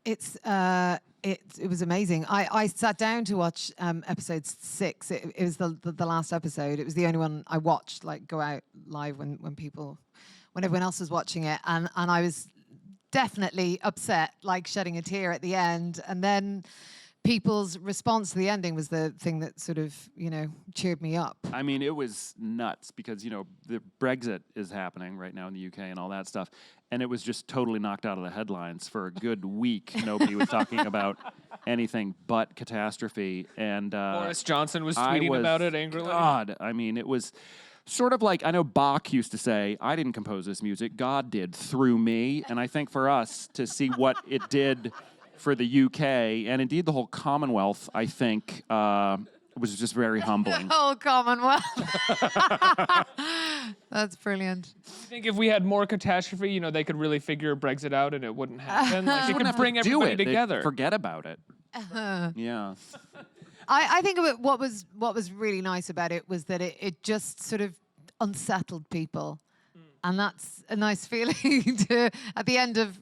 It was amazing. I sat down to watch episode 6. It was the last episode. It was the only one I watched, like, go out live when everyone else was watching it, and I was definitely upset, like shedding a tear at the end. And then people's response to the ending was the thing that sort of, cheered me up. I mean, it was nuts because, the Brexit is happening right now in the UK and all that stuff. And it was just totally knocked out of the headlines for a good week. Nobody was talking about anything but Catastrophe. And Boris Johnson was tweeting about it angrily. God, I mean, it was sort of like, I know Bach used to say, I didn't compose this music, God did through me. And I think for us to see what it did for the UK, and indeed the whole Commonwealth, I think, was just very humbling. The whole Commonwealth. That's brilliant. You think if we had more Catastrophe, they could really figure Brexit out and it wouldn't happen? Like, it could bring everybody together. They'd forget about it. Yeah. I think what was really nice about it was that it just sort of unsettled people. And that's a nice feeling at the end of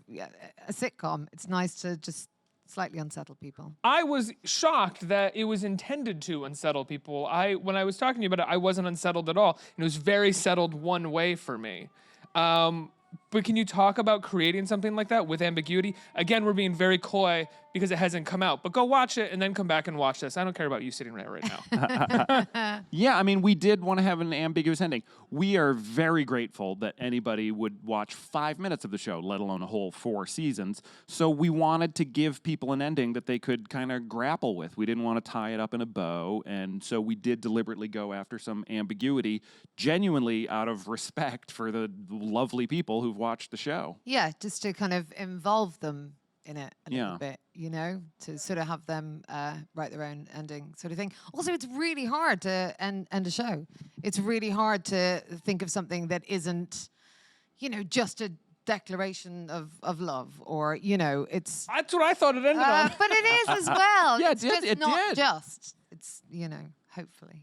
a sitcom. It's nice to just slightly unsettle people. I was shocked that it was intended to unsettle people. When I was talking to you about it, I wasn't unsettled at all. And it was very settled one way for me. But can you talk about creating something like that with ambiguity? Again, we're being very coy because it hasn't come out. But go watch it and then come back and watch this. I don't care about you sitting right now. Yeah, I mean, we did want to have an ambiguous ending. We are very grateful that anybody would watch 5 minutes of the show, let alone a whole 4 seasons. So we wanted to give people an ending that they could kind of grapple with. We didn't want to tie it up in a bow. And so we did deliberately go after some ambiguity, genuinely out of respect for the lovely people who've watched the show. Yeah, just to kind of involve them in it a little bit, to sort of have them write their own ending sort of thing. Also, it's really hard to end a show. It's really hard to think of something that isn't, just a declaration of love, or, it's... That's what I thought it ended on. But it is as well. Yeah, it's it did. just not just. It's, hopefully.